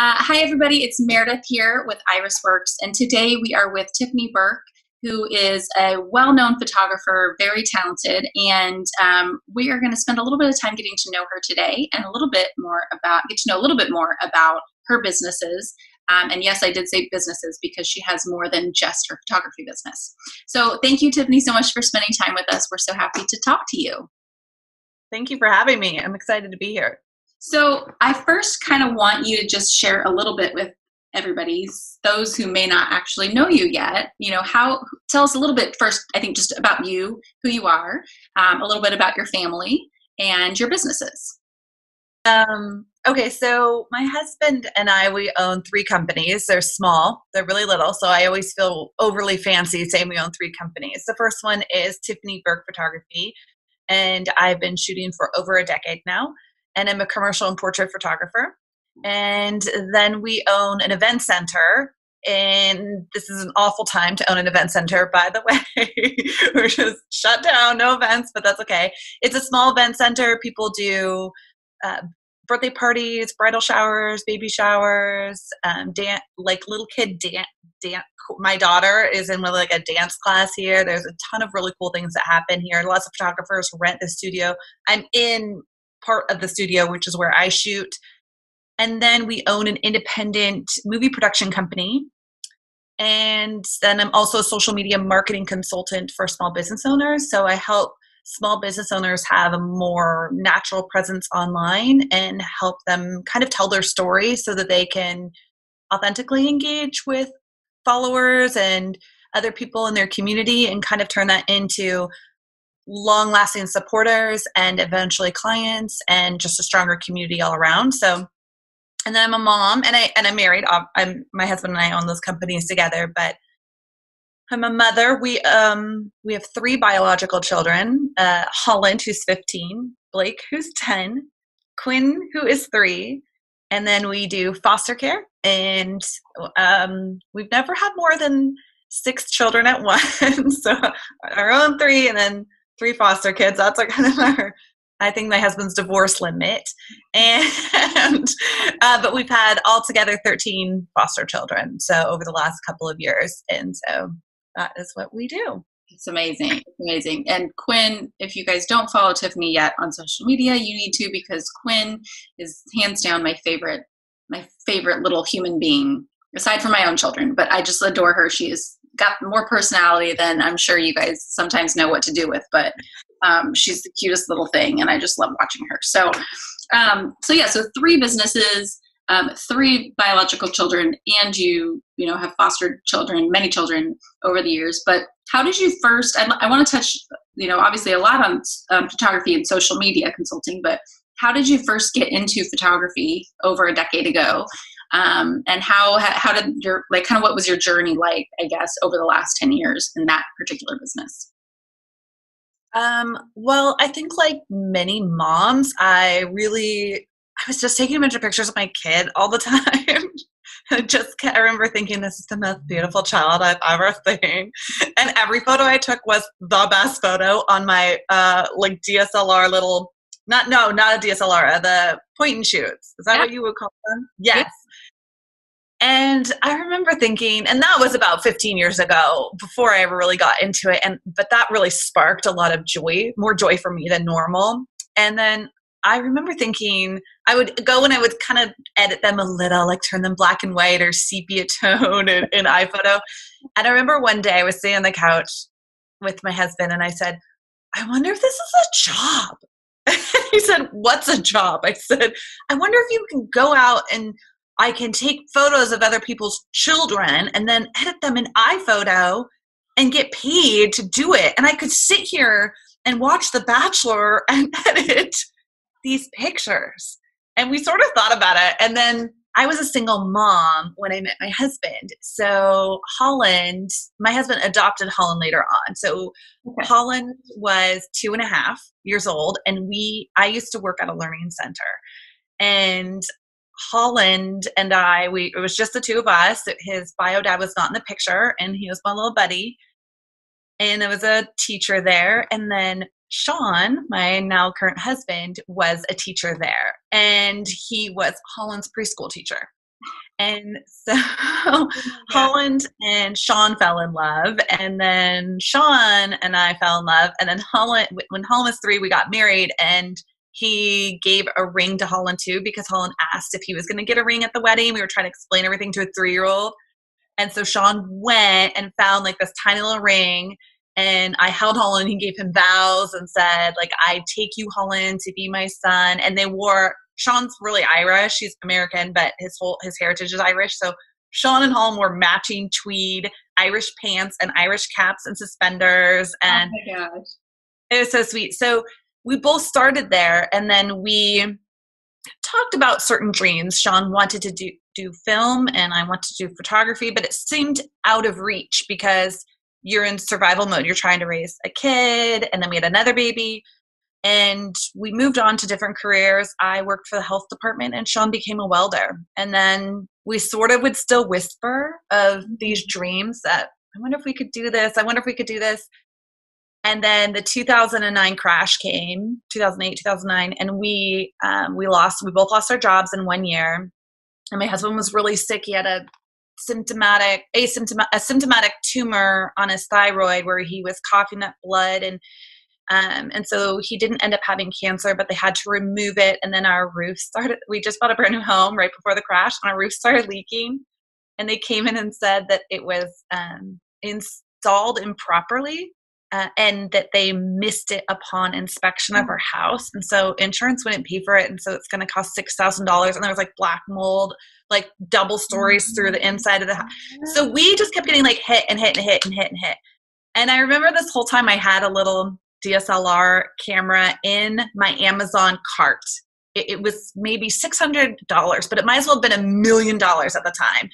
Hi, everybody. It's Meredith here with Iris Works, and today we are with Tiffany Burke, who is a well-known photographer, very talented, and we are going to spend a little bit of time getting to know her today and get to know a little bit more about her businesses. And yes, I did say businesses because she has more than just her photography business. So thank you, Tiffany, so much for spending time with us. We're so happy to talk to you. Thank you for having me. I'm excited to be here. So I first kind of want you to just share a little bit with everybody, those who may not actually know you yet. Tell us a little bit first, I think, just about you, who you are, a little bit about your family and your businesses. Okay, so my husband and I, we own three companies. They're small, they're really little, so I always feel overly fancy saying we own three companies. The first one is Tiffany Burke Photography, and I've been shooting for over a decade now, and I'm a commercial and portrait photographer. And then we own an event center, and this is an awful time to own an event center, by the way. We're just shut down, no events, but that's okay. It's a small event center. People do birthday parties, bridal showers, baby showers, like little kid dance. My daughter is in like a dance class here. There's a ton of really cool things that happen here. Lots of photographers rent the studio. I'm in part of the studio, which is where I shoot. And then we own an independent movie production company. And then I'm also a social media marketing consultant for small business owners. So I help small business owners have a more natural presence online and help them kind of tell their story so that they can authentically engage with followers and other people in their community and kind of turn that into long-lasting supporters and eventually clients and just a stronger community all around. So, and then I'm a mom and I'm married. My husband and I own those companies together, but I'm a mother. We have three biological children, Holland, who's 15, Blake, who's 10, Quinn, who is 3, and then we do foster care. And we've never had more than 6 children at once. So our own 3 and then 3 foster kids. That's kind of I think my husband's divorce limit. And but we've had altogether 13 foster children. So over the last couple of years. And so that is what we do. It's amazing. It's amazing. And Quinn, if you guys don't follow Tiffany yet on social media, you need to, because Quinn is hands down my favorite little human being, aside from my own children. But I just adore her. She has got more personality than I'm sure you guys sometimes know what to do with. But she's the cutest little thing, and I just love watching her. So 3 businesses, 3 biological children, and you have fostered children, many children over the years. But how did you first? I want to touch, obviously a lot on photography and social media consulting, but how did you first get into photography over a decade ago? And how did your what was your journey like, I guess, over the last 10 years in that particular business? Well, I think like many moms, I was just taking a bunch of pictures of my kid all the time. I remember thinking, this is the most beautiful child I've ever seen. And every photo I took was the best photo on my DSLR not a DSLR, the point and shoots. Is that what you would call them? Yes. And I remember thinking, and that was about 15 years ago before I ever really got into it. But that really sparked a lot of joy, more joy for me than normal. And then I remember thinking I would go and I would kind of edit them a little, like turn them black and white or sepia tone in iPhoto. And I remember one day I was sitting on the couch with my husband and I said, I wonder if this is a job. He said, what's a job? I said, I wonder if you can go out and I can take photos of other people's children and then edit them in iPhoto and get paid to do it. And I could sit here and watch The Bachelor and edit these pictures. And we sort of thought about it. And then I was a single mom when I met my husband. So my husband adopted Holland later on. So okay. Holland was 2.5 years old, and I used to work at a learning center. And Holland and it was just the two of us. His bio dad was not in the picture, and he was my little buddy. And there was a teacher there. And then Sean, my now current husband, was a teacher there, and he was Holland's preschool teacher. And so Oh my God. Holland and Sean fell in love, and then Sean and I fell in love, and then Holland, when Holland was 3, we got married, and he gave a ring to Holland too, because Holland asked if he was going to get a ring at the wedding. We were trying to explain everything to a 3-year-old. And so Sean went and found like this tiny little ring, and I held Holland. He gave him vows and said, like, I take you, Holland, to be my son. And they wore, Sean's really Irish. He's American, but his heritage is Irish. So Sean and Holland wore matching tweed Irish pants and Irish caps and suspenders. Oh And my gosh. it was so sweet. So we both started there, and then we talked about certain dreams. Sean wanted to do film, and I wanted to do photography, but it seemed out of reach because you're in survival mode. You're trying to raise a kid, and then we had another baby, and we moved on to different careers. I worked for the health department, and Sean became a welder. And then we sort of would still whisper of these dreams that, I wonder if we could do this. I wonder if we could do this. And then the 2009 crash came, 2008, 2009, and we both lost our jobs in 1 year. And my husband was really sick. He had a symptomatic tumor on his thyroid where he was coughing up blood, and so he didn't end up having cancer, but they had to remove it. And then our roof started. We just bought a brand new home right before the crash, and our roof started leaking. And they came in and said that it was installed improperly. And that they missed it upon inspection of our house. And so insurance wouldn't pay for it. And so it's going to cost $6,000. And there was like black mold, like double stories through the inside of the house. So we just kept getting like hit and hit and hit and hit and hit. And I remember this whole time I had a little DSLR camera in my Amazon cart. It was maybe $600, but it might as well have been $1 million at the time.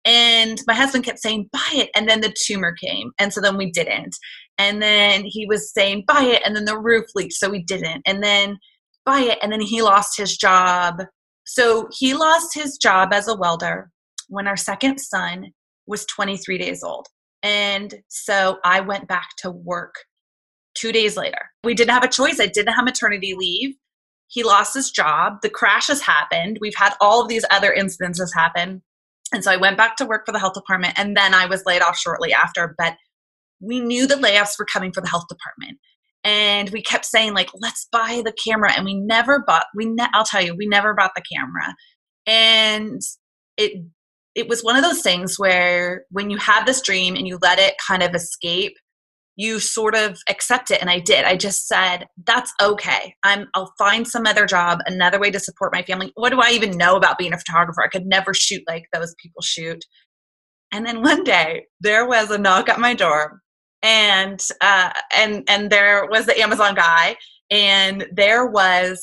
And my husband kept saying, buy it. And then the tumor came. And so then we didn't. And then he was saying, buy it. And then the roof leaked. So we didn't. And then buy it. And then he lost his job. So he lost his job as a welder when our second son was 23 days old. And so I went back to work 2 days later. We didn't have a choice. I didn't have maternity leave. He lost his job. The crashes happened. We've had all of these other incidences happen. And so I went back to work for the health department, and then I was laid off shortly after. But we knew the layoffs were coming for the health department. And we kept saying, like, let's buy the camera. And we never bought, I'll tell you, we never bought the camera. And it was one of those things where when you have this dream and you let it kind of escape, you sort of accept it. And I did. I just said, that's okay. I'll find some other job, another way to support my family. What do I even know about being a photographer? I could never shoot like those people shoot. And then one day there was a knock at my door, and there was the Amazon guy, and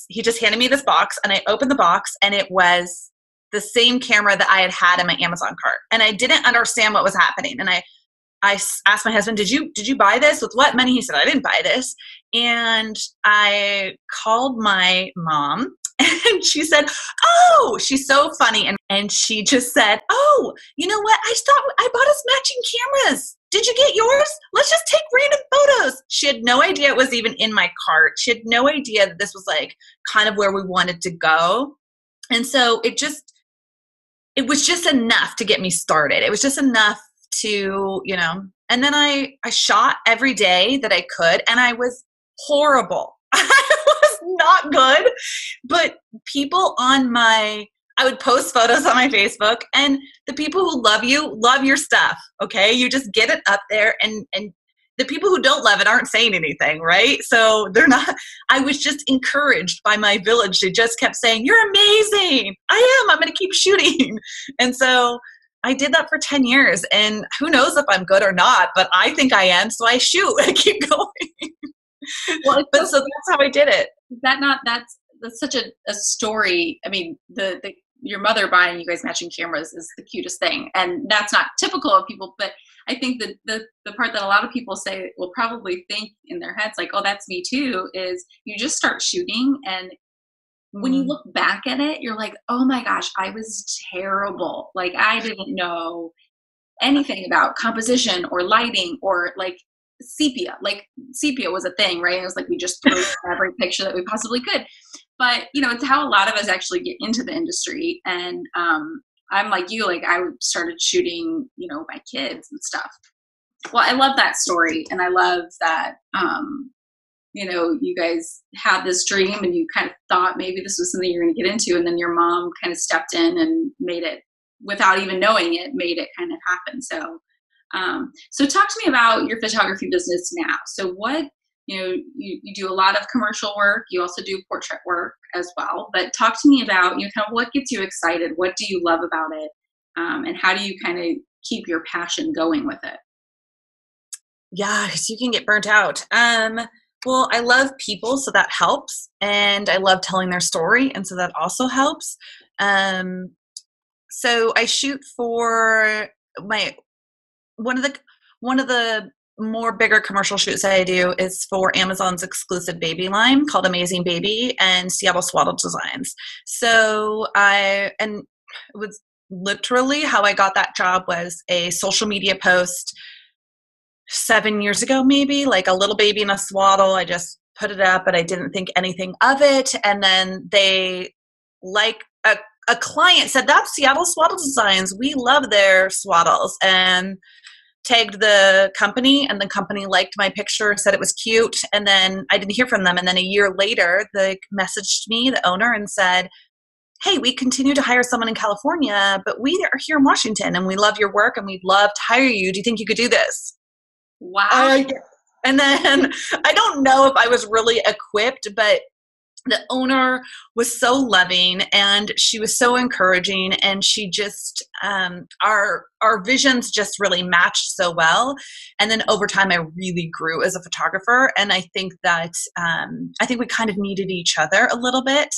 he just handed me this box, and I opened the box, and it was the same camera that I had in my Amazon cart. And I didn't understand what was happening. And I asked my husband, did you buy this? With what money? He said, I didn't buy this. And I called my mom, and she said, oh, she's so funny. And she just said, oh, you know what? I bought us matching cameras. Did you get yours? Let's just take random photos. She had no idea it was even in my cart. She had no idea that this was like kind of where we wanted to go. And so it was just enough to get me started. It was just enough to, and then I shot every day that I could, and I was horrible. I was not good, but people I would post photos on my Facebook, and the people who love you love your stuff. Okay. You just get it up there, and the people who don't love it aren't saying anything. Right. So I was just encouraged by my village. They just kept saying, you're amazing. I'm going to keep shooting. And so I did that for 10 years, and who knows if I'm good or not, but I think I am. So I shoot. I keep going. Well, so that's how I did it. That's such a story. I mean, your mother buying you guys matching cameras is the cutest thing. And that's not typical of people, but I think that the part that a lot of people say will probably think in their heads, like, oh, that's me too, is you just start shooting, and when you look back at it, you're like, oh my gosh, I was terrible. Like, I didn't know anything about composition or lighting or like sepia. Like, sepia was a thing, right? It was like we just threw every picture that we possibly could. But, it's how a lot of us actually get into the industry. And I'm like you, like I started shooting, my kids and stuff. Well, I love that story. And I love that, you guys had this dream and you kind of thought maybe this was something you're going to get into. And then your mom kind of stepped in and made it, without even knowing it, made it kind of happen. So, so talk to me about your photography business now. So what, you do a lot of commercial work. You also do portrait work as well, but talk to me about, kind of what gets you excited? What do you love about it? And how do you kind of keep your passion going with it? Yeah, because you can get burnt out. Well, I love people, so that helps. And I love telling their story, and so that also helps. So I shoot for one of the more bigger commercial shoots that I do is for Amazon's exclusive baby line called Amazing Baby and Seattle Swaddle Designs. So it was literally how I got that job was a social media post 7 years ago, maybe, like a little baby in a swaddle. I just put it up, but I didn't think anything of it. And then a client said, "That's Seattle Swaddle Designs. We love their swaddles," and tagged the company, and the company liked my picture, said it was cute. And then I didn't hear from them. And then a year later, they messaged me, the owner, and said, "Hey, we continue to hire someone in California, but we are here in Washington and we love your work and we'd love to hire you. Do you think you could do this?" Wow. And then I don't know if I was really equipped, but the owner was so loving and she was so encouraging, and she just our visions just really matched so well. And then over time I really grew as a photographer, and I think that we kind of needed each other a little bit,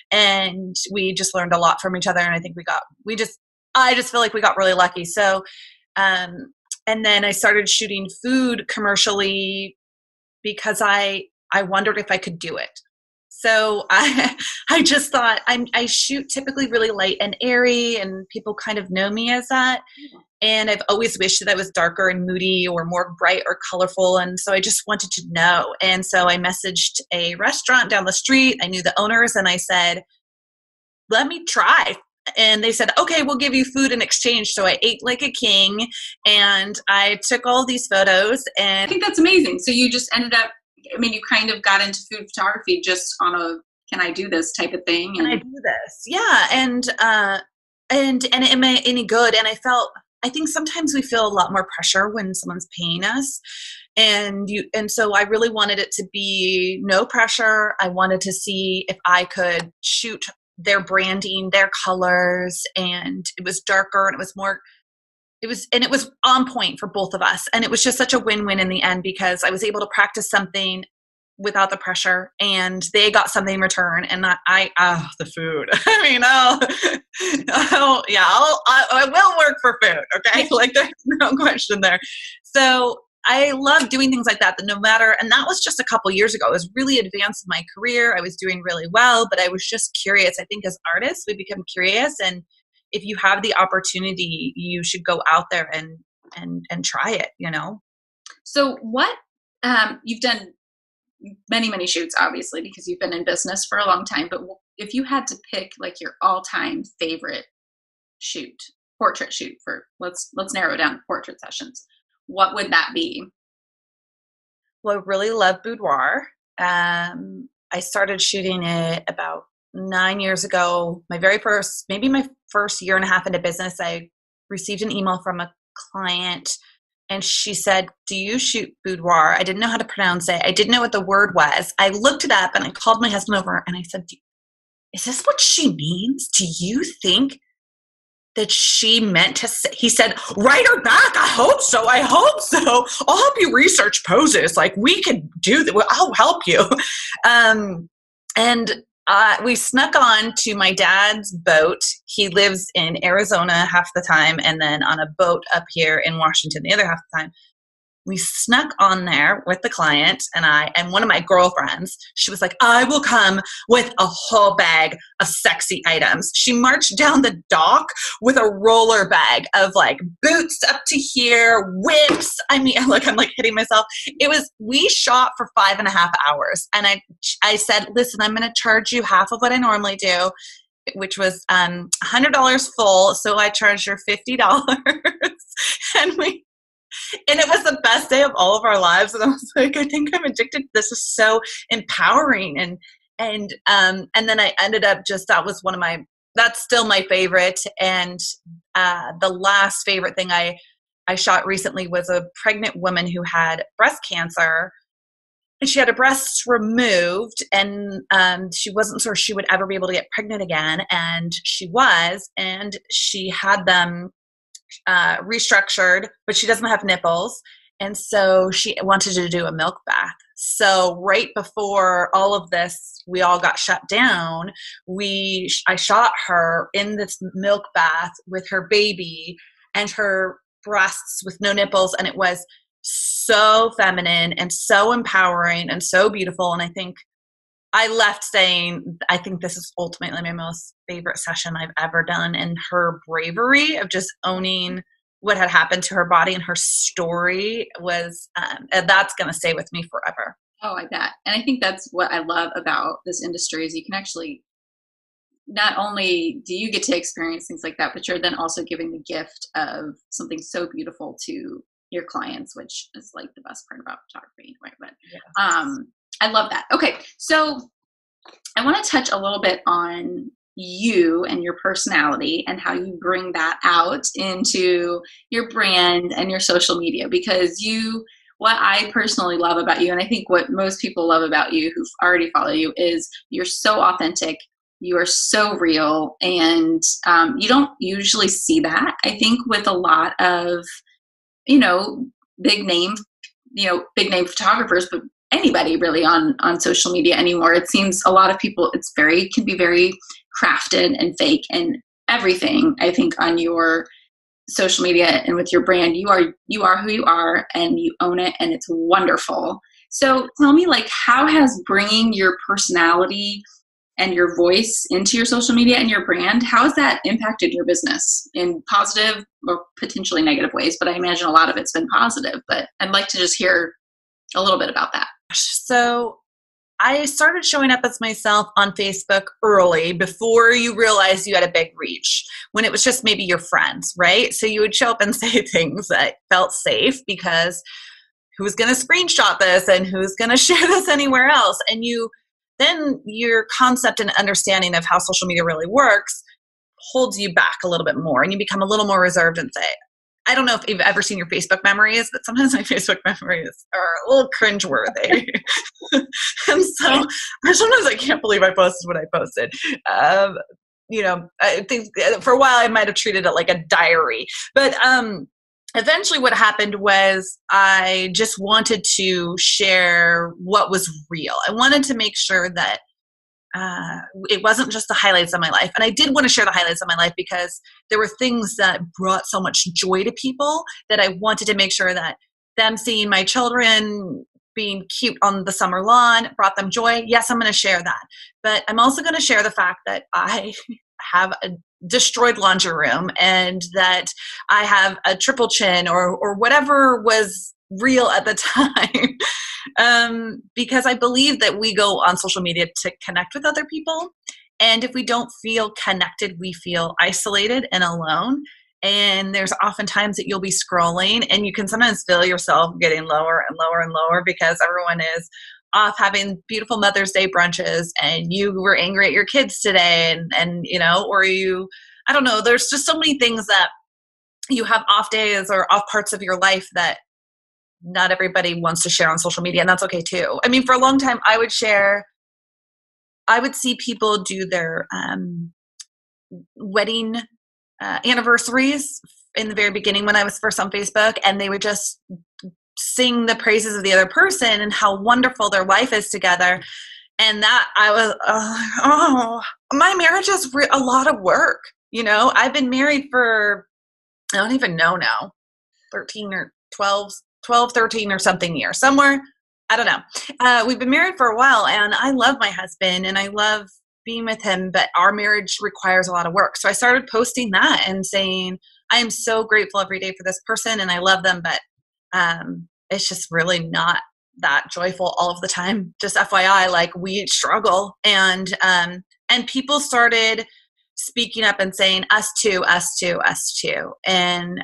and we just learned a lot from each other, and I think I just feel like we got really lucky. So and then I started shooting food commercially because I wondered if I could do it. So I just thought I shoot typically really light and airy, and people kind of know me as that. And I've always wished that I was darker and moody or more bright or colorful. And so I just wanted to know. And so I messaged a restaurant down the street. I knew the owners, and I said, "Let me try." And they said, "Okay, we'll give you food in exchange." So I ate like a king, and I took all these photos. And I think that's amazing. So you just ended up, you kind of got into food photography just on a, can I do this type of thing? Can I do this? Yeah. And am I any good? And I think sometimes we feel a lot more pressure when someone's paying us. And so I really wanted it to be no pressure. I wanted to see if I could shoot their branding, their colors, and it was darker and it was on point for both of us. And it was just such a win-win in the end, because I was able to practice something without the pressure, and they got something in return. And the food. I will work for food. Okay. Like there's no question there. So I love doing things like that, and that was just a couple years ago. It was really advanced in my career. I was doing really well, but I was just curious. I think as artists, we become curious, and if you have the opportunity, you should go out there and try it, So what, you've done many, many shoots, obviously, because you've been in business for a long time, but if you had to pick like your all-time favorite portrait shoot for, let's narrow it down to portrait sessions, what would that be? Well, I really love boudoir. I started shooting it about 9 years ago. My first year and a half into business, I received an email from a client, and she said, "Do you shoot boudoir?" I didn't know how to pronounce it. I didn't know what the word was. I looked it up, and I called my husband over, and I said, "Is this what she means? Do you think that she meant to say?" He said, "Write her back. I hope so. I'll help you research poses. Like, we could do that. Well, I'll help you." And we snuck on to my dad's boat. He lives in Arizona half the time, and then on a boat up here in Washington the other half the time. We snuck on there with the client and one of my girlfriends. She was like, "I will come with a whole bag of sexy items." She marched down the dock with a roller bag of like boots up to here, whips. I'm like hitting myself. We shot for 5.5 hours. And I said, "Listen, I'm going to charge you half of what I normally do. which was $100 full. So I charged her $50, and it was the best day of all of our lives. And I was like, I think I'm addicted. This is so empowering. And then I ended up that's still my favorite. And the last favorite thing I shot recently was a pregnant woman who had breast cancer. And she had her breasts removed, and she wasn't sure she would ever be able to get pregnant again. And she was, and she had them restructured, but she doesn't have nipples. And so she wanted to do a milk bath. So right before all of this, we all got shut down. I shot her in this milk bath with her baby and her breasts with no nipples. And it was so feminine and so empowering and so beautiful. And I think I left saying, I think this is ultimately my most favorite session I've ever done. And her bravery of just owning what had happened to her body and her story was, and that's going to stay with me forever. Oh, I bet. And I think that's what I love about this industry is you can actually, not only do you get to experience things like that, but you're then also giving the gift of something so beautiful to your clients, which is like the best part about photography. Right? But I love that. Okay. So I want to touch a little bit on you and your personality and how you bring that out into your brand and your social media, because what I personally love about you, and I think what most people love about you who've already followed you, is you're so authentic. You are so real. And you don't usually see that, I think, with a lot of, big name photographers, but anybody really on social media anymore. It seems a lot of people, can be very crafted and fake and everything. I think on your social media and with your brand, you are who you are and you own it, and it's wonderful. So tell me, like, how has bringing your personality and your voice into your social media and your brand, how has that impacted your business in positive or potentially negative ways? But I imagine a lot of it's been positive, but I'd like to just hear a little bit about that. So I started showing up as myself on Facebook early, before you realized you had a big reach, when it was just maybe your friends, right? So you would show up and say things that felt safe, because who's going to screenshot this and who's going to share this anywhere else? And then your concept and understanding of how social media really works holds you back a little bit more, and you become a little more reserved and say, I don't know if you've ever seen your Facebook memories, but sometimes my Facebook memories are a little cringeworthy. And so sometimes I can't believe I posted what I posted. I think for a while I might have treated it like a diary. But eventually what happened was I just wanted to share what was real. I wanted to make sure that it wasn't just the highlights of my life. And I did want to share the highlights of my life because there were things that brought so much joy to people that I wanted to make sure that them seeing my children being cute on the summer lawn brought them joy. Yes, I'm going to share that. But I'm also going to share the fact that I have a destroyed laundry room and that I have a triple chin or whatever was real at the time. Because I believe that we go on social media to connect with other people. And if we don't feel connected, we feel isolated and alone. And there's often times that you'll be scrolling and you can sometimes feel yourself getting lower and lower and lower because everyone is off having beautiful Mother's Day brunches and you were angry at your kids today I don't know, there's just so many things that you have off days or off parts of your life that not everybody wants to share on social media, and that's okay too. I mean, for a long time, I would see people do their wedding anniversaries in the very beginning when I was first on Facebook, and they would just sing the praises of the other person and how wonderful their life is together. And that I was, my marriage is a lot of work. I've been married for, I don't even know now, 13 or 12, 13 or something years, somewhere. I don't know. We've been married for a while and I love my husband and I love being with him, but our marriage requires a lot of work. So I started posting that and saying, I am so grateful every day for this person and I love them, but it's just really not that joyful all of the time. Just FYI, like we struggle. And people started speaking up and saying us too, us too, us too. And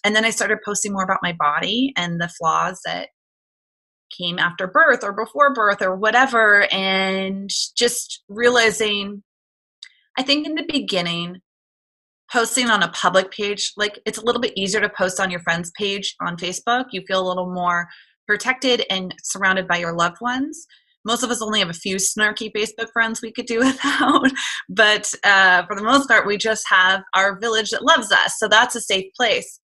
then I started posting more about my body and the flaws that came after birth or before birth or whatever. And just realizing, I think in the beginning, posting on a public page, like it's a little bit easier to post on your friend's page on Facebook. You feel a little more protected and surrounded by your loved ones. Most of us only have a few snarky Facebook friends we could do without, but for the most part, we just have our village that loves us. So that's a safe place.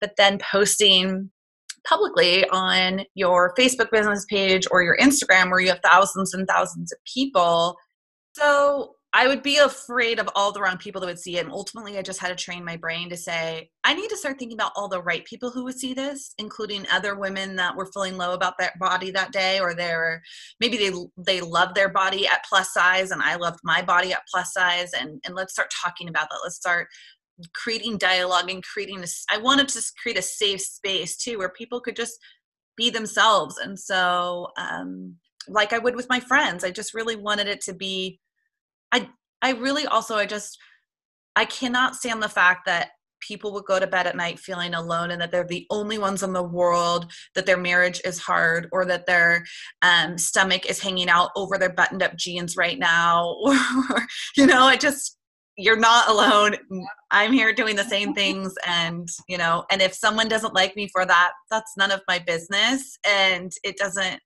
But then posting publicly on your Facebook business page or your Instagram where you have thousands and thousands of people. So I would be afraid of all the wrong people that would see it. And ultimately, I just had to train my brain to say, I need to start thinking about all the right people who would see this, including other women that were feeling low about their body that day, or maybe they love their body at plus size and I loved my body at plus size. And let's start talking about that. Let's start creating dialogue and I wanted to create a safe space too, where people could just be themselves. And so, like I would with my friends, I just really wanted it to be, I cannot stand the fact that people would go to bed at night feeling alone and that they're the only ones in the world, that their marriage is hard, or that their stomach is hanging out over their buttoned up jeans right now. Or, you're not alone. I'm here doing the same things. And, and if someone doesn't like me for that, that's none of my business. And it doesn't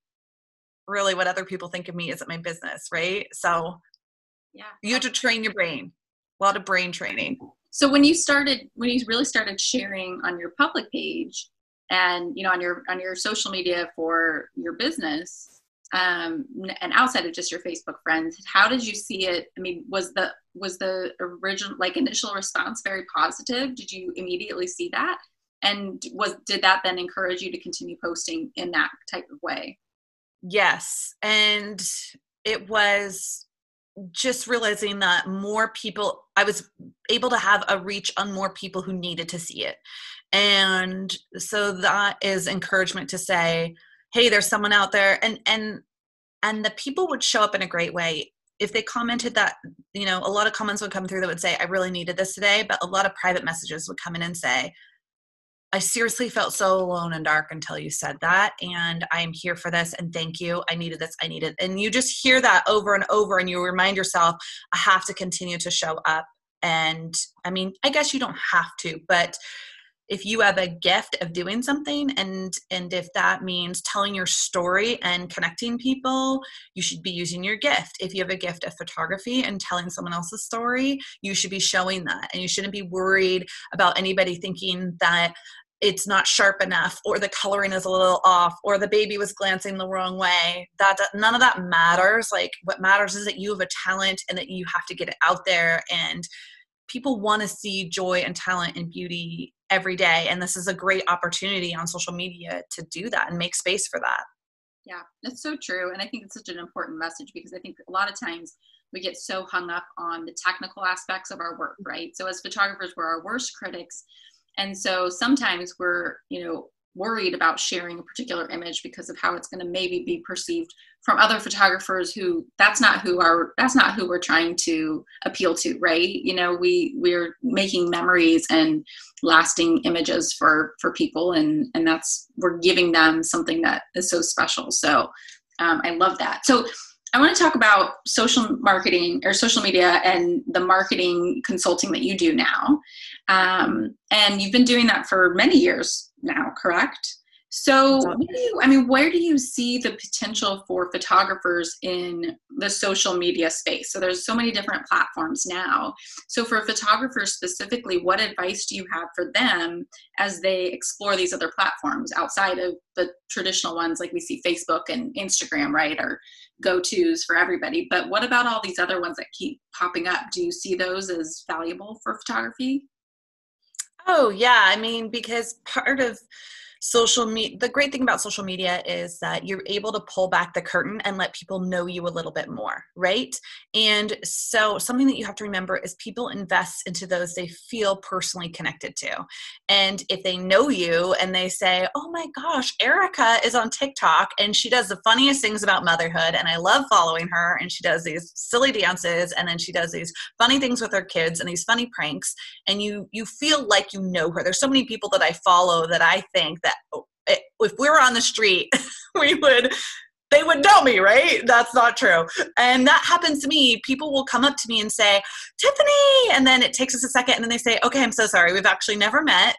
really, what other people think of me isn't my business. Right. So yeah, you have to train your brain. A lot of brain training. So when you really started sharing on your public page and, on your social media for your business, and outside of just your Facebook friends, how did you see it? I mean, was the original, initial response very positive? Did you immediately see that? And did that then encourage you to continue posting in that type of way? Yes. And it was just realizing that more people, I was able to have a reach on more people who needed to see it. And so that is encouragement to say, hey, there's someone out there. And the people would show up in a great way. If they commented that, a lot of comments would come through that would say, I really needed this today. But a lot of private messages would come in and say, I seriously felt so alone and dark until you said that. And I'm here for this. And thank you. I needed this. I needed. And you just hear that over and over. And you remind yourself, I have to continue to show up. And I mean, I guess you don't have to, but if you have a gift of doing something and if that means telling your story and connecting people, you should be using your gift. If you have a gift of photography and telling someone else's story, you should be showing that. And you shouldn't be worried about anybody thinking that it's not sharp enough or the coloring is a little off or the baby was glancing the wrong way. None of that matters. What matters is that you have a talent and that you have to get it out there, and people want to see joy and talent and beauty every day. And this is a great opportunity on social media to do that and make space for that. Yeah, that's so true. And I think it's such an important message because I think a lot of times we get so hung up on the technical aspects of our work, right? So as photographers, we're our worst critics. And so sometimes we're, worried about sharing a particular image because of how it's going to maybe be perceived from other photographers who that's not who we're trying to appeal to, right? We're making memories and lasting images for people, and we're giving them something that is so special. So I love that. So I want to talk about social marketing or social media and the marketing consulting that you do now. And you've been doing that for many years now, correct? So where do you see the potential for photographers in the social media space? So there's so many different platforms now. So for photographers specifically, what advice do you have for them as they explore these other platforms outside of the traditional ones like we see Facebook and Instagram, right, are go-tos for everybody? But what about all these other ones that keep popping up? Do you see those as valuable for photography? Oh, yeah. I mean, because part of The great thing about social media is that you're able to pull back the curtain and let people know you a little bit more, right? And so something that you have to remember is people invest into those they feel personally connected to. And if they know you and they say, oh my gosh, Erica is on TikTok and she does the funniest things about motherhood and I love following her, and she does these silly dances and then she does these funny things with her kids and these funny pranks, and you feel like you know her. There's so many people that I follow that I think that if we were on the street, they would know me, right? That's not true. And that happens to me. People will come up to me and say, Tiffany, and then it takes us a second and then they say, okay, I'm so sorry. We've actually never met.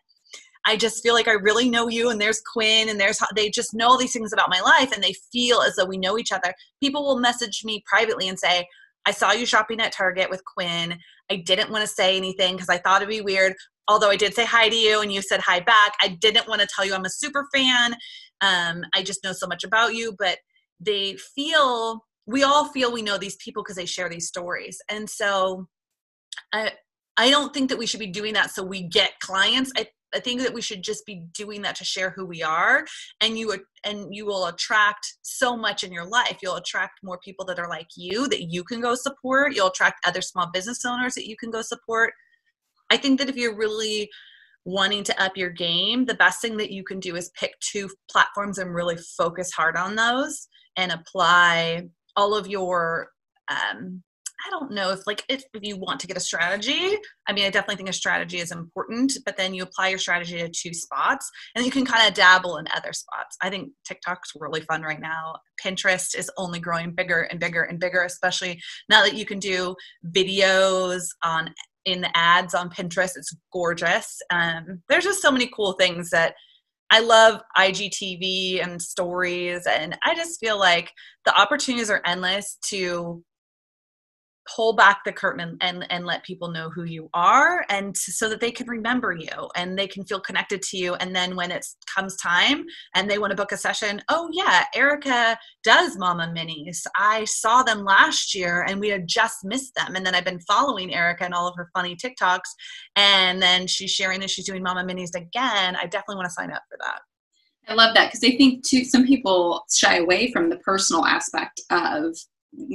I just feel like I really know you, and there's Quinn, and they just know all these things about my life, and they feel as though we know each other. People will message me privately and say, I saw you shopping at Target with Quinn. I didn't want to say anything because I thought it'd be weird. Although I did say hi to you and you said hi back, I didn't want to tell you I'm a super fan. I just know so much about you, but we all feel we know these people because they share these stories. And so I don't think that we should be doing that so we get clients. I think that we should just be doing that to share who we are, and you will attract so much in your life. You'll attract more people that are like you that you can go support. You'll attract other small business owners that you can go support. I think that if you're really wanting to up your game, the best thing that you can do is pick 2 platforms and really focus hard on those and apply all of your, I don't know if you want to get a strategy. I mean, I definitely think a strategy is important, but then you apply your strategy to 2 spots and you can kind of dabble in other spots. I think TikTok's really fun right now. Pinterest is only growing bigger and bigger and bigger, especially now that you can do videos in the ads on Pinterest. It's gorgeous. There's just so many cool things that I love. IGTV and stories. And I just feel like the opportunities are endless to pull back the curtain and let people know who you are, and so that they can remember you and they can feel connected to you. And then when it comes time and they want to book a session, oh yeah, Erica does Mama Minis. I saw them last year and we had just missed them. And then I've been following Erica and all of her funny TikToks. And then she's sharing that she's doing Mama Minis again. I definitely want to sign up for that. I love that, because I think too, some people shy away from the personal aspect of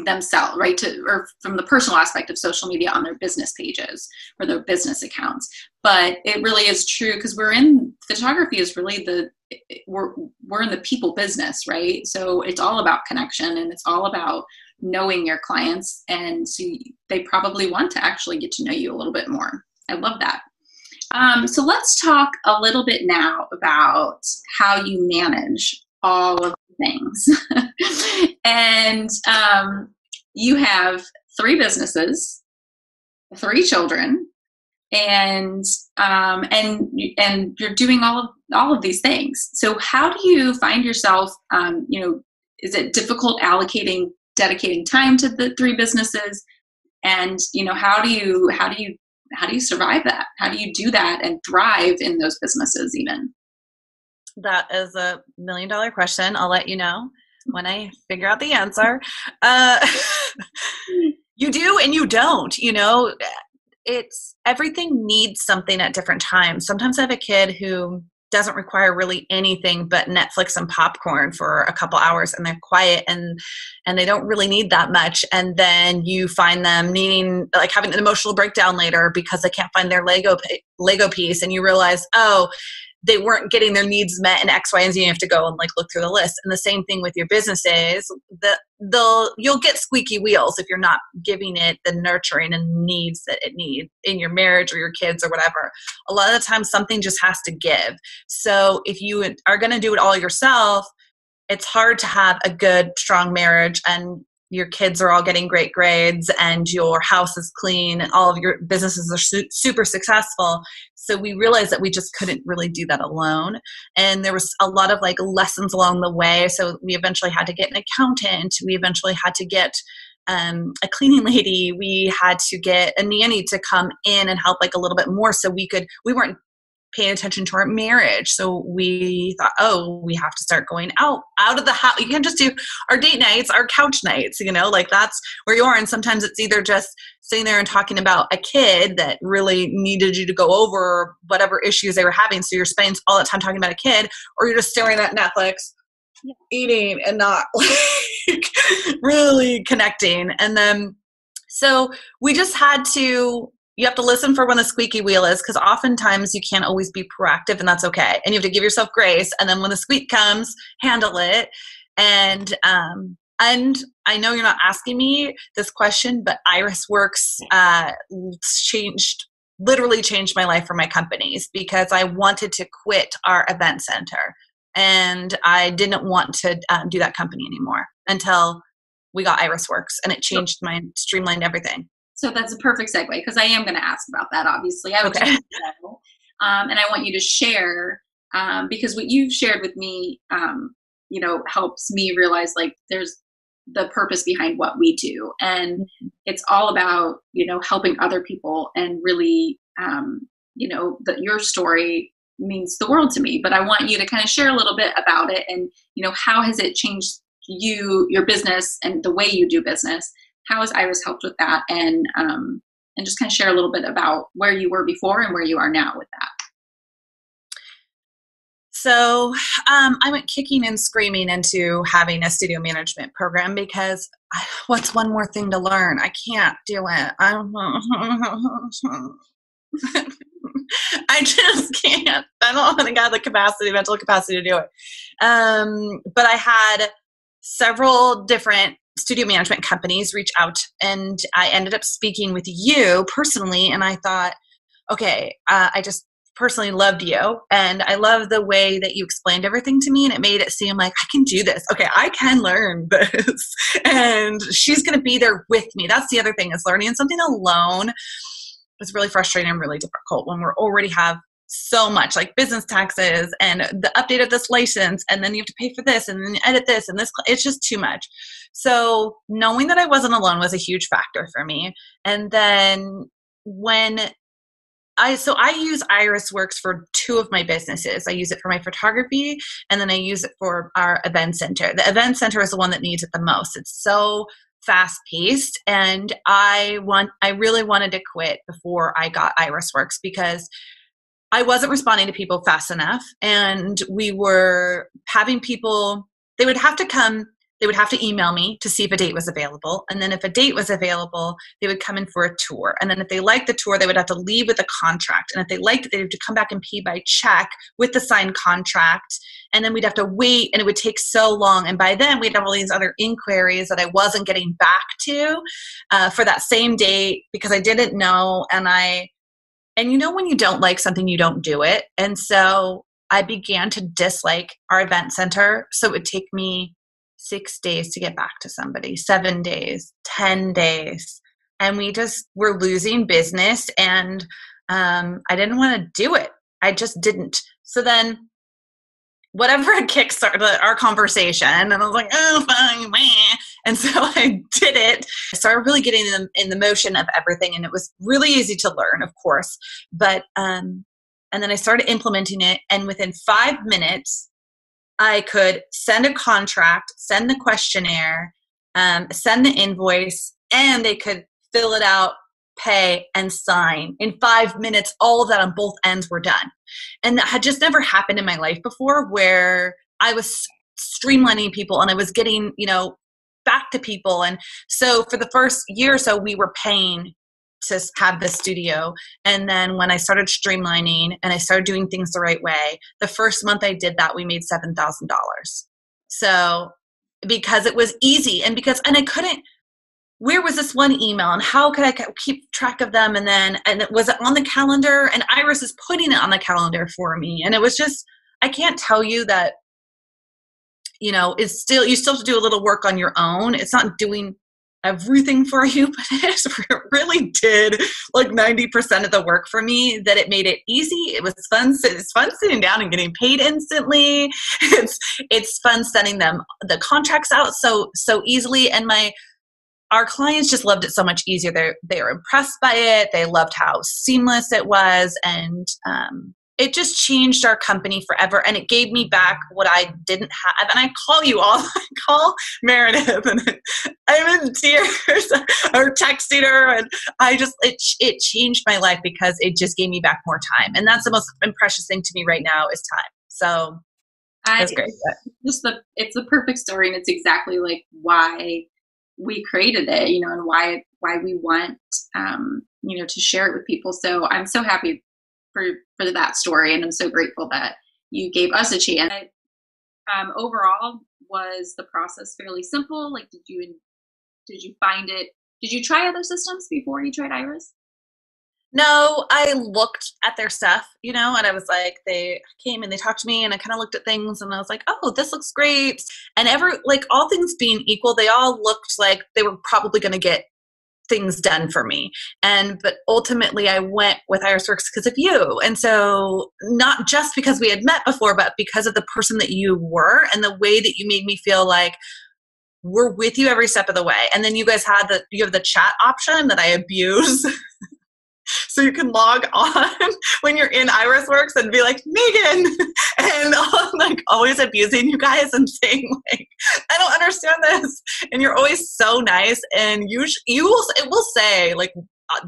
themselves, right? Or from the personal aspect of social media on their business pages or their business accounts. But it really is true, because photography is really we're in the people business, right? So it's all about connection, and it's all about knowing your clients. And so they probably want to actually get to know you a little bit more. I love that. So let's talk a little bit now about how you manage all of the things. And you have 3 businesses, 3 children, and you're doing all of these things. So how do you find yourself? Is it difficult dedicating time to the 3 businesses? And how do you survive that? How do you do that and thrive in those businesses even? That is a $1 million question. I'll let you know when I figure out the answer. You do and you don't. It's everything needs something at different times. Sometimes I have a kid who doesn't require really anything but Netflix and popcorn for a couple hours, and they're quiet and they don't really need that much. And then you find them needing, like, having an emotional breakdown later because they can't find their Lego piece, and you realize, oh, they weren't getting their needs met in X, Y, and Z. And you have to go and look through the list. And the same thing with your businesses. You'll get squeaky wheels if you're not giving it the nurturing and needs that it needs in your marriage or your kids or whatever. A lot of the time, something just has to give. So if you are going to do it all yourself, it's hard to have a good, strong marriage, and your kids are all getting great grades and your house is clean and all of your businesses are super successful. So we realized that we just couldn't really do that alone. And there was a lot of lessons along the way. So we eventually had to get an accountant. We eventually had to get a cleaning lady. We had to get a nanny to come in and help a little bit more. So we weren't paying attention to our marriage. So we thought, oh, we have to start going out of the house. You can't just do our date nights, our couch nights, like that's where you are. And sometimes it's either just sitting there and talking about a kid that really needed you to go over whatever issues they were having. So you're spending all that time talking about a kid, or you're just staring at Netflix, eating and not like really connecting. And then, so we just had to, you have to listen for when the squeaky wheel is, because oftentimes you can't always be proactive, and that's okay. And you have to give yourself grace. And then when the squeak comes, handle it. And I know you're not asking me this question, but IrisWorks literally changed my life for my companies, because I wanted to quit our event center. And I didn't want to do that company anymore until we got IrisWorks, and it changed streamlined everything. So that's a perfect segue, because I am going to ask about that, obviously. I would just know. And I want you to share, because what you've shared with me, helps me realize like there's the purpose behind what we do. And it's all about, helping other people, and really, that your story means the world to me. But I want you to kind of share a little bit about it, and, how has it changed your business and the way you do business? How has Iris helped with that? And just kind of share a little bit about where you were before and where you are now with that. So I went kicking and screaming into having a studio management program, because what's one more thing to learn? I can't do it. I just can't. I don't think I have the mental capacity to do it. But I had several different studio management companies reach out, and I ended up speaking with you personally. And I thought, okay, I just personally loved you, and I love the way that you explained everything to me, and it made it seem like I can do this. Okay, I can learn this, and she's going to be there with me. That's the other thing, is learning something alone is really frustrating and really difficult when we already have so much, like business taxes and the update of this license, and then you have to pay for this, and then edit this, and this. It's just too much. So knowing that I wasn't alone was a huge factor for me. And then when I use IrisWorks for two of my businesses. I use it for my photography, and then I use it for our event center. The event center is the one that needs it the most. It's so fast paced, and I really wanted to quit before I got IrisWorks, because I wasn't responding to people fast enough, and we were having people, they would have to come, they would have to email me to see if a date was available. And then if a date was available, they would come in for a tour. And then if they liked the tour, they would have to leave with a contract. And if they liked it, they'd have to come back and pay by check with the signed contract. And then we'd have to wait, and it would take so long. And by then we'd have all these other inquiries that I wasn't getting back to for that same date, because I didn't know. And when you don't like something, you don't do it. And so I began to dislike our event center. So it would take me 6 days to get back to somebody, 7 days, 10 days. And we just were losing business, and I didn't want to do it. I just didn't. So then whatever had kickstarted our conversation, and I was like, oh, fine, meh. And so I did it. I started really getting in the motion of everything, and it was really easy to learn, of course. But and then I started implementing it, and within 5 minutes, I could send a contract, send the questionnaire, send the invoice, and they could fill it out, pay, and sign. In 5 minutes, all of that on both ends were done. And that had just never happened in my life before, where I was streamlining people, and I was getting, back to people. And so for the first year or so, we were paying to have the studio. And then when I started streamlining and I started doing things the right way, the first month I did that, we made $7,000. So because it was easy, and I couldn't, where was this one email, and how could I keep track of them? And it was on the calendar, and Iris is putting it on the calendar for me. And it was just, I can't tell you that, you still have to do a little work on your own. It's not doing everything for you, but it really did like 90% of the work for me, that it made it easy. It was fun. It's fun sitting down and getting paid instantly. It's fun sending them the contracts out so easily. And our clients just loved it so much easier. They were impressed by it. They loved how seamless it was. And it just changed our company forever, and it gave me back what I didn't have. And I call you all, I call Meredith, and I'm in tears or texting her, and it changed my life because it just gave me back more time, and that's the most precious thing to me right now is time. So that's great. It's the perfect story, and it's exactly like why we created it, and why we want to share it with people. So I'm so happy for that story, and I'm so grateful that you gave us a chance. Overall, was the process fairly simple? Like, did you find it? Did you try other systems before you tried Iris? No, I looked at their stuff, and I was like, they came and they talked to me, and I kind of looked at things, and I was like, oh, this looks great. And all things being equal, they all looked like they were probably going to get things done for me. But ultimately I went with Irisworks because of you. And so not just because we had met before, but because of the person that you were and the way that you made me feel like we're with you every step of the way. And then you guys you have the chat option that I abuse. So you can log on when you're in Irisworks and be like, Megan, and I'm like always abusing you guys and saying like, I don't understand this. And you're always so nice. And it will say like,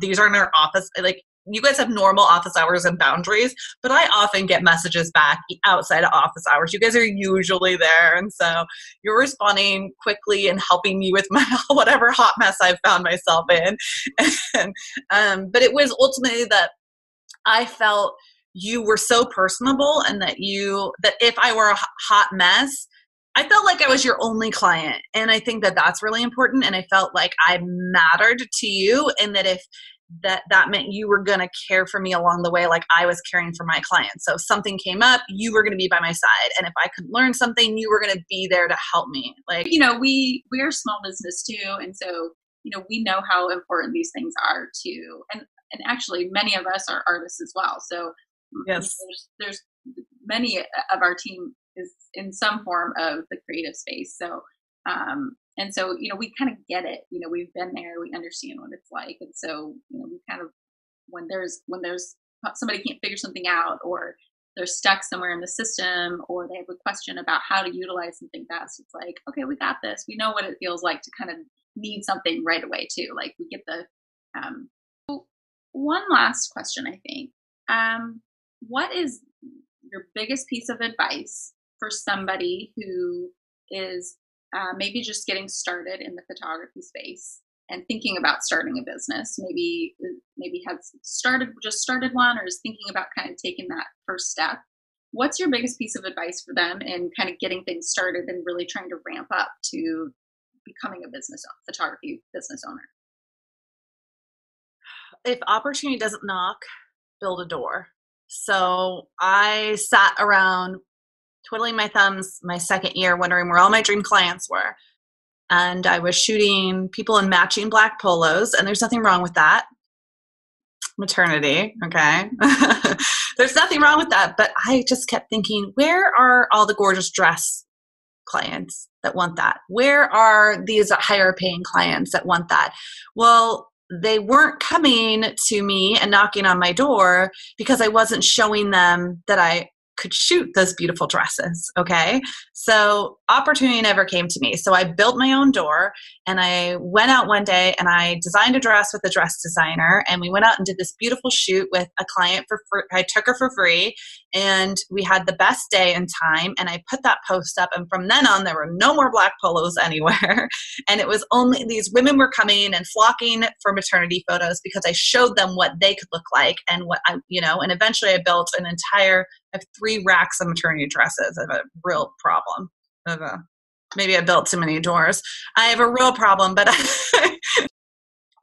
these are in our office. Like you guys have normal office hours and boundaries, but I often get messages back outside of office hours. You guys are usually there. And so you're responding quickly and helping me with my whatever hot mess I've found myself in. But it was ultimately that I felt you were so personable, and that if I were a hot mess, I felt like I was your only client. And I think that that's really important. And I felt like I mattered to you, and that if that meant you were going to care for me along the way, like I was caring for my clients. So if something came up, you were going to be by my side. And if I could learn something, you were going to be there to help me. Like, we're a small business too. And so, we know how important these things are too. And actually many of us are artists as well. So yes, there's many of our team is in some form of the creative space. So, and so, we kind of get it, we've been there, we understand what it's like. And so, we kind of, when there's somebody can't figure something out, or they're stuck somewhere in the system, or they have a question about how to utilize something best, it's like, okay, we got this. We know what it feels like to kind of need something right away too. Like we get the, one last question, I think. What is your biggest piece of advice for somebody who is maybe just getting started in the photography space and thinking about starting a business? Maybe has started one, or is thinking about kind of taking that first step. What's your biggest piece of advice for them in kind of getting things started and really trying to ramp up to becoming a photography business owner? If opportunity doesn't knock, build a door. So I sat around twiddling my thumbs my second year, wondering where all my dream clients were. And I was shooting people in matching black polos, and there's nothing wrong with that. Maternity, okay? There's nothing wrong with that. But I just kept thinking, where are all the gorgeous dress clients that want that? Where are these higher paying clients that want that? Well, they weren't coming to me and knocking on my door because I wasn't showing them that I could shoot those beautiful dresses. Okay. So opportunity never came to me. So I built my own door, and I went out one day and I designed a dress with a dress designer, and we went out and did this beautiful shoot with a client for free. I took her for free, and we had the best day and time. And I put that post up, and from then on, there were no more black polos anywhere. And it was only these women were coming and flocking for maternity photos because I showed them what they could look like, and and eventually I built I have 3 racks of maternity dresses. I have a real problem. Maybe I built too many doors. I have a real problem, but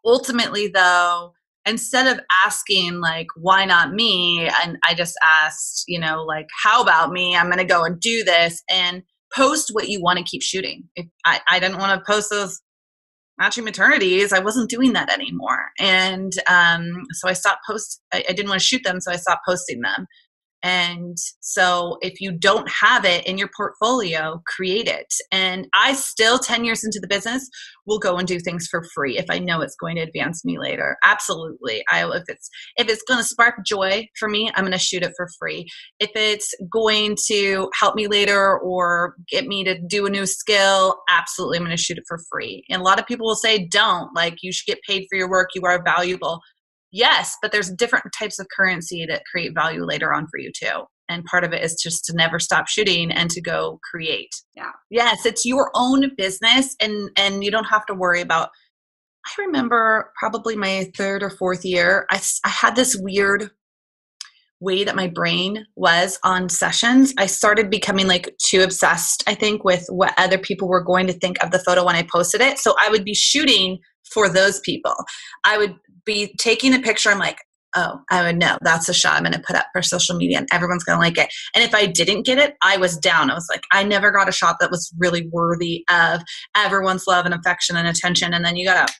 ultimately though, instead of asking like, why not me? And I just asked, like, how about me? I'm going to go and do this, and post what you want to keep shooting. If I didn't want to post those matching maternities, I wasn't doing that anymore. And so I stopped I didn't want to shoot them, so I stopped posting them. And so if you don't have it in your portfolio, create it. And I still, 10 years into the business, will go and do things for free if I know it's going to advance me later. Absolutely. If it's going to spark joy for me, I'm going to shoot it for free. If it's going to help me later or get me to do a new skill, absolutely, I'm going to shoot it for free. And a lot of people will say, don't, like, you should get paid for your work. You are valuable. Yes, but there's different types of currency that create value later on for you too. And part of it is just to never stop shooting and to go create. Yeah. Yes, it's your own business, and you don't have to worry about. I remember probably my third or fourth year, I had this weird way that my brain was on sessions. I started becoming like too obsessed, I think, with what other people were going to think of the photo when I posted it. So I would be shooting for those people. I would be taking a picture. I'm like, oh, I would know that's a shot I'm going to put up for social media and everyone's going to like it. And if I didn't get it, I was down. I was like, I never got a shot that was really worthy of everyone's love and affection and attention. And then you gotta,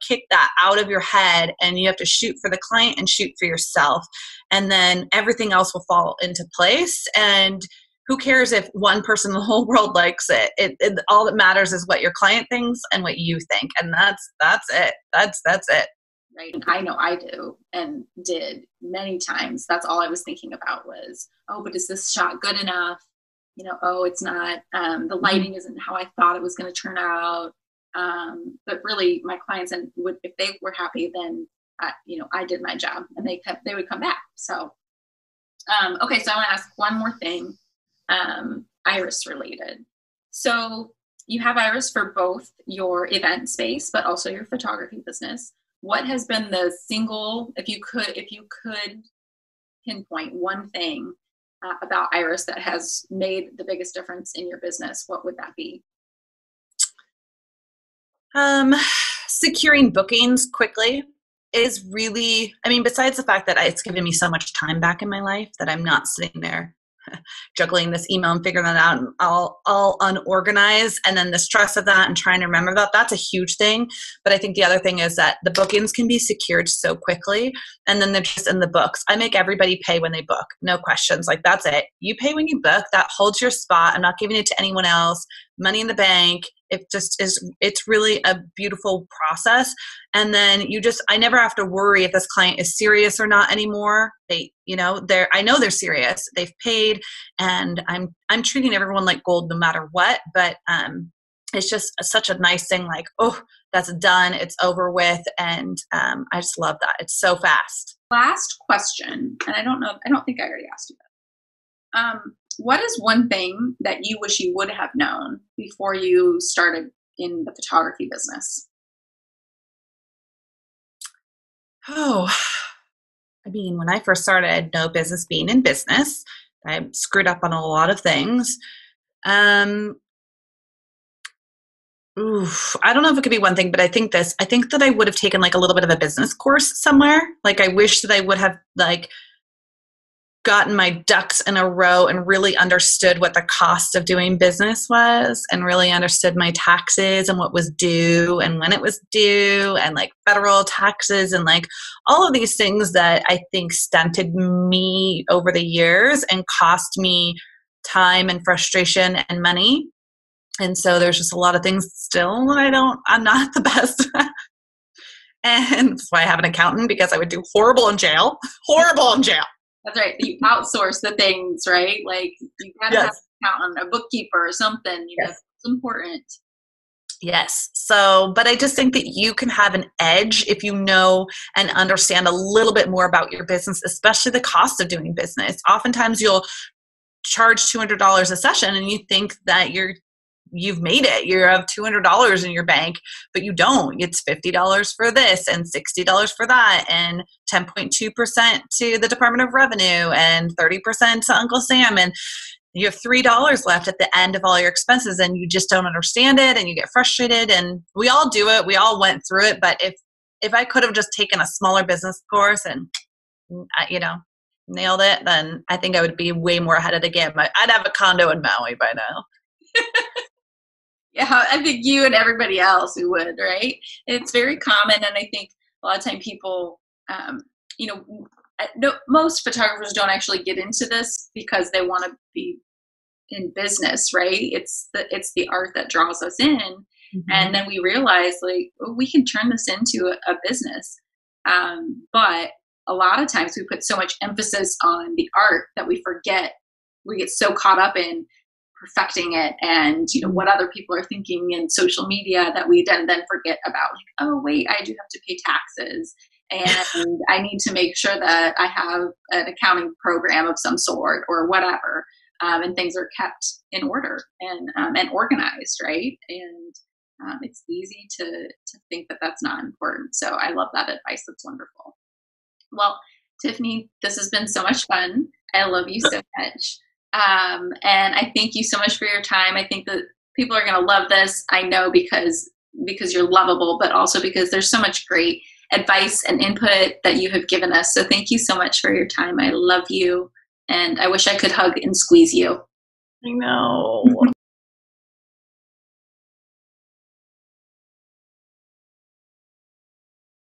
kick that out of your head, and you have to shoot for the client and shoot for yourself. And then everything else will fall into place. And who cares if one person in the whole world likes it? It all that matters is what your client thinks and what you think. And that's it. That's it. Right. I know I do and did many times. That's all I was thinking about was, oh, but is this shot good enough? Oh, it's not, the lighting isn't how I thought it was going to turn out. But really my clients, and if they were happy, then, I did my job, and they would come back. So, okay. So I want to ask one more thing, Iris related. So you have Iris for both your event space, but also your photography business. What has been the single, if you could pinpoint one thing about Iris that has made the biggest difference in your business, what would that be? Securing bookings quickly is really, besides the fact that it's given me so much time back in my life that I'm not sitting there juggling this email and figuring that out and all unorganized, and then the stress of that and trying to remember that's a huge thing. But I think the other thing is that the bookings can be secured so quickly, and then they're just in the books. I make everybody pay when they book, no questions. Like, that's it. You pay when you book. That holds your spot. I'm not giving it to anyone else. Money in the bank. It just is, it's really a beautiful process. And then I never have to worry if this client is serious or not anymore. I know they're serious. They've paid, and I'm treating everyone like gold no matter what. But it's just such a nice thing. Like, oh, that's done. It's over with. And I just love that. It's so fast. Last question. And I don't think I already asked you that. What is one thing that you wish you would have known before you started in the photography business? Oh, when I first started, I had no business being in business. I screwed up on a lot of things. I don't know if it could be one thing, but I think that I would have taken like a little bit of a business course somewhere. Like, I wish that I would have gotten my ducks in a row and really understood what the cost of doing business was, and really understood my taxes and what was due and when it was due, and like federal taxes and like all of these things that I think stunted me over the years and cost me time and frustration and money. And so there's just a lot of things still that I'm not the best. And that's why I have an accountant, because I would do horrible in jail. That's right. You outsource the things, right? Like, you gotta have an accountant, a bookkeeper or something. It's important. Yes. So, but I just think that you can have an edge if you know and understand a little bit more about your business, especially the cost of doing business. Oftentimes you'll charge $200 a session and you think that you've made it. You have $200 in your bank, but you don't. It's $50 for this and $60 for that, and 10.2% to the Department of Revenue and 30% to Uncle Sam. And you have $3 left at the end of all your expenses, and you just don't understand it, and you get frustrated. And we all do it. We all went through it. But if I could have just taken a smaller business course and, nailed it, then I think I would be way more ahead of the game. I'd have a condo in Maui by now. Yeah, I think you and everybody else who would, right? It's very common. And I think a lot of time people, no, most photographers don't actually get into this because they want to be in business, right? It's the art that draws us in. Mm-hmm. And then we realize like, oh, we can turn this into a business. But a lot of times we put so much emphasis on the art that we forget, we get so caught up in perfecting it and, you know, what other people are thinking in social media that we then forget about, like, oh, wait, I do have to pay taxes. And I need to make sure that I have an accounting program of some sort or whatever. And things are kept in order and organized, right? And it's easy to think that that's not important. So I love that advice. That's wonderful. Well, Tiffany, this has been so much fun. I love you so much. And I thank you so much for your time. I think that people are going to love this. I know because you're lovable, but also because there's so much great advice and input that you have given us. So thank you so much for your time. I love you. And I wish I could hug and squeeze you. I know.